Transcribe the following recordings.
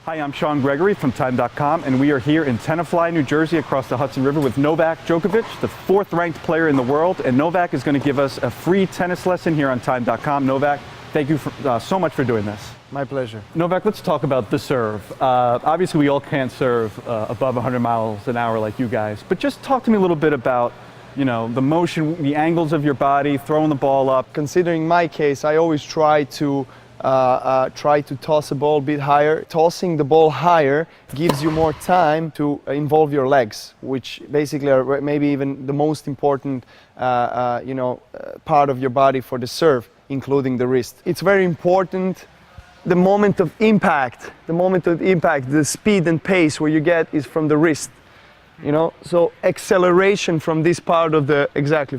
Hi, I'm Sean Gregory from Time.com, and we are here in Tenafly, New Jersey, across the Hudson River with Novak Djokovic, the 4th-ranked player in the world. And Novak is going to give us a free tennis lesson here on Time.com. Novak, thank you so much for doing this. My pleasure. Novak, let's talk about the serve. Obviously, we all can't serve above 100 miles an hour like you guys, but just talk to me a little bit about, you know, the motion, the angles of your body, throwing the ball up. Considering my case, I always try to toss a ball a bit higher. Tossing the ball higher gives you more time to involve your legs, which basically are maybe even the most important part of your body for the serve, including the wrist. It's very important. The moment of impact, the speed and pace where you get is from the wrist. You know, so acceleration from this part of the,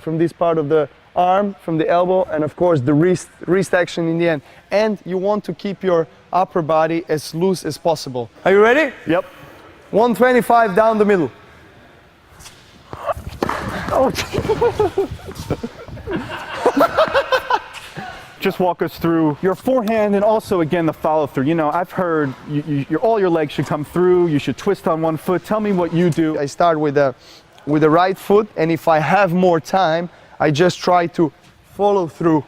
from this part of the arm, from the elbow, and of course the wrist action in the end. And you want to keep your upper body as loose as possible. Are you ready? Yep. 125 down the middle. Oh. Just walk us through your forehand and also, again, the follow-through. You know, I've heard all your legs should come through, you should twist on one foot. Tell me what you do. I start with the right foot, and if I have more time, I just try to follow through,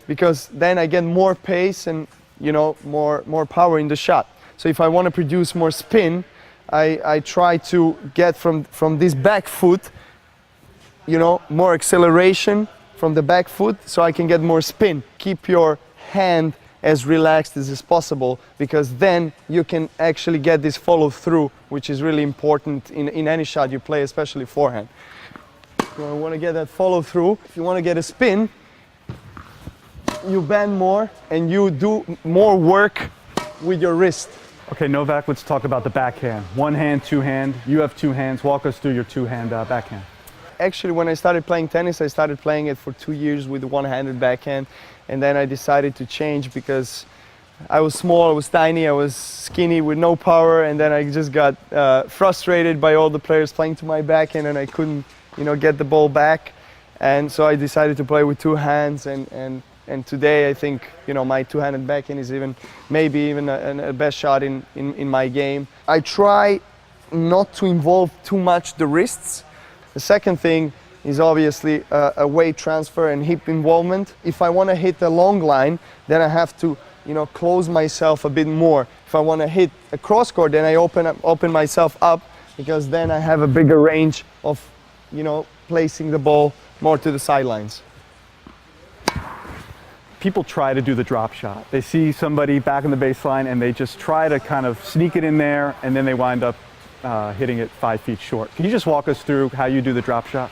because then I get more pace and, you know, more power in the shot. So if I want to produce more spin, I try to get from this back foot, you know, more acceleration from the back foot, so I can get more spin. Keep your hand as relaxed as possible, because then you can actually get this follow through, which is really important in any shot you play, especially forehand. You want to get that follow through. If you want to get a spin, you bend more and you do more work with your wrist. Okay, Novak, let's talk about the backhand. One hand, two hand. You have two hands. Walk us through your two-hand backhand. Actually, when I started playing tennis, I started playing it for 2 years with the one-handed backhand, and then I decided to change because I was small, I was tiny, I was skinny with no power, and then I just got frustrated by all the players playing to my backhand, and I couldn't, you know, get the ball back. And so I decided to play with two hands, and today I think, you know, my two-handed backhand is maybe even a best shot in my game. I try not to involve too much the wrists. The second thing is obviously a weight transfer and hip involvement. If I want to hit a long line, then I have to, you know, close myself a bit more. If I want to hit a cross court, then I open myself up, because then I have a bigger range of, you know, placing the ball more to the sidelines. People try to do the drop shot. They see somebody back in the baseline and they just try to kind of sneak it in there, and then they wind up hitting it 5 feet short. Can you just walk us through how you do the drop shot?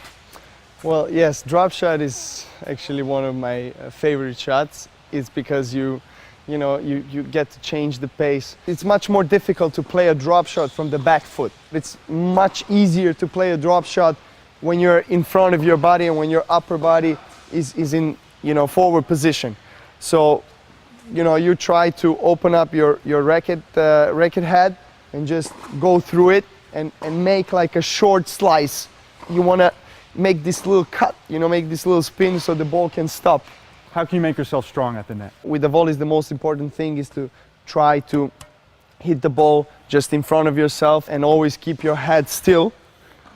Well, yes, drop shot is actually one of my favorite shots. It's because you get to change the pace. It's much more difficult to play a drop shot from the back foot. It's much easier to play a drop shot when you're in front of your body and when your upper body is in, you know, forward position. So, you know, you try to open up your racket head and just go through it and make like a short slice. You want to make this little cut, you know, make this little spin so the ball can stop. How can you make yourself strong at the net? With the volleys, the most important thing is to try to hit the ball just in front of yourself and always keep your head still,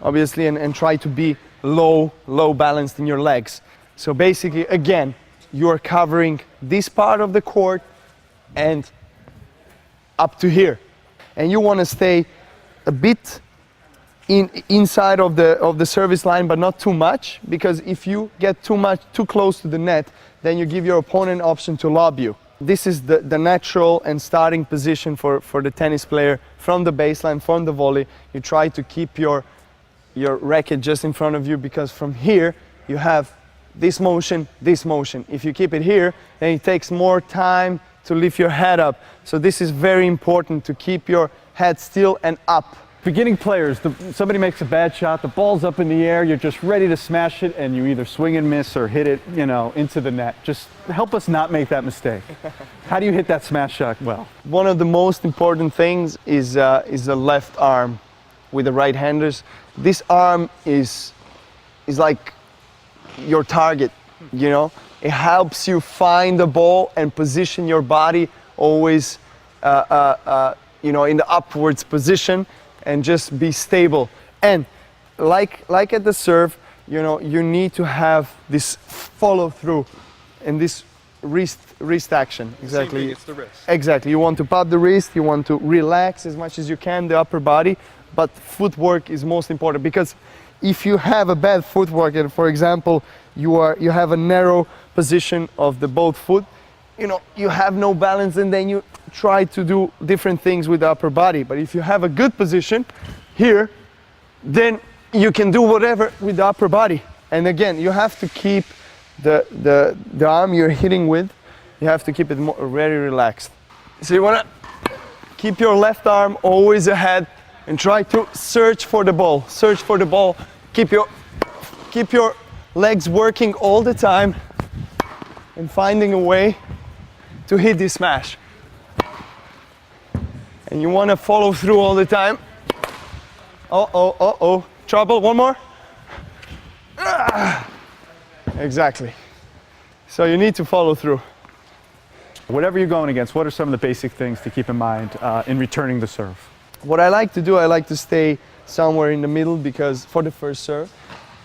obviously, and try to be low balanced in your legs. So basically, again, you are covering this part of the court and up to here. And you want to stay a bit inside of the service line, but not too much, because if you get too close to the net, then you give your opponent an option to lob you. This is the natural and starting position for the tennis player from the baseline, from the volley. You try to keep your racket just in front of you, because from here you have this motion, this motion. If you keep it here, then it takes more time to lift your head up. So this is very important, to keep your head still and up. Beginning players, somebody makes a bad shot, the ball's up in the air, you're just ready to smash it, and you either swing and miss or hit it, you know, into the net. Just help us not make that mistake. How do you hit that smash shot well? One of the most important things is the left arm with the right-handers. This arm is like your target, you know. It helps you find the ball and position your body always you know, in the upwards position and just be stable. And like at the serve, you know, you need to have this follow through and this wrist action. Exactly. Same thing, it's the wrist. Exactly. You want to pop the wrist, you want to relax as much as you can the upper body, but footwork is most important, because if you have a bad footwork and, for example, you have a narrow position of the both foot, you know, you have no balance, and then you try to do different things with the upper body. But if you have a good position here, then you can do whatever with the upper body. And again, you have to keep the arm you're hitting with, you have to keep it very relaxed. So you want to keep your left arm always ahead and try to search for the ball. Search for the ball. Keep your legs working all the time and finding a way to hit this smash. And you want to follow through all the time. Uh-oh. Trouble. One more. Exactly. So you need to follow through. Whatever you're going against, what are some of the basic things to keep in mind in returning the serve? What I like to do, I like to stay somewhere in the middle, because for the first serve,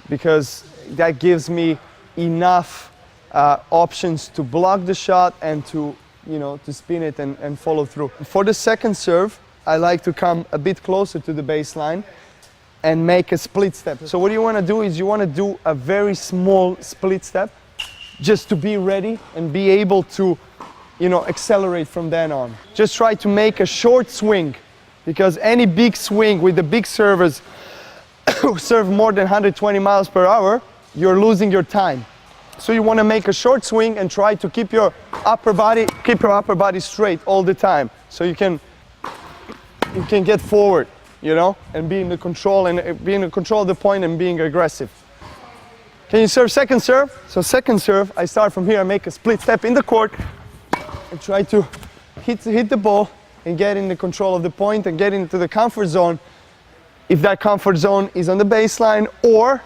because that gives me enough options to block the shot and to, you know, to spin it and follow through. For the second serve, I like to come a bit closer to the baseline and make a split step. So what you want to do is you want to do a very small split step, just to be ready and be able to, you know, accelerate from then on. Just try to make a short swing, because any big swing with the big servers who serve more than 120 miles per hour, you're losing your time. So you want to make a short swing and try to keep your upper body straight all the time, so you can get forward, you know, and be in the control of the point and being aggressive. Can you serve second serve? So second serve, I start from here, I make a split step in the court and try to hit the ball and get in the control of the point and get into the comfort zone, if that comfort zone is on the baseline, or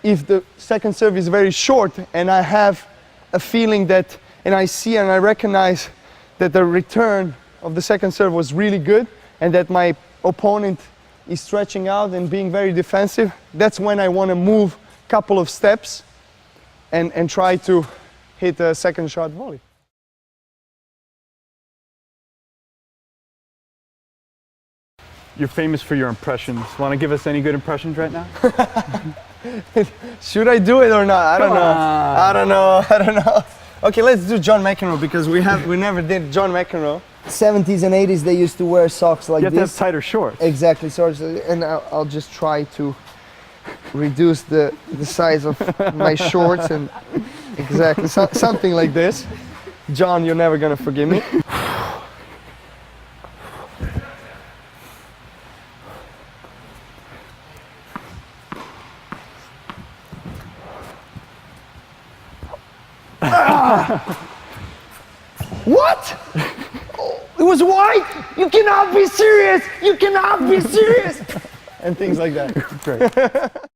if the second serve is very short and I have a feeling that, and I see and I recognize that the return of the second serve was really good and that my opponent is stretching out and being very defensive, that's when I want to move a couple of steps and try to hit a second shot volley. You're famous for your impressions. Want to give us any good impressions right now? Should I do it or not? I don't know. Okay, let's do John McEnroe, because we never did John McEnroe. 70s and 80s, they used to wear socks like this. You have to have tighter shorts. Exactly, and I'll just try to reduce the size of my shorts, and exactly something like this. John, you're never gonna forgive me. What? Oh, it was white? You cannot be serious! You cannot be serious! And things like that. Great.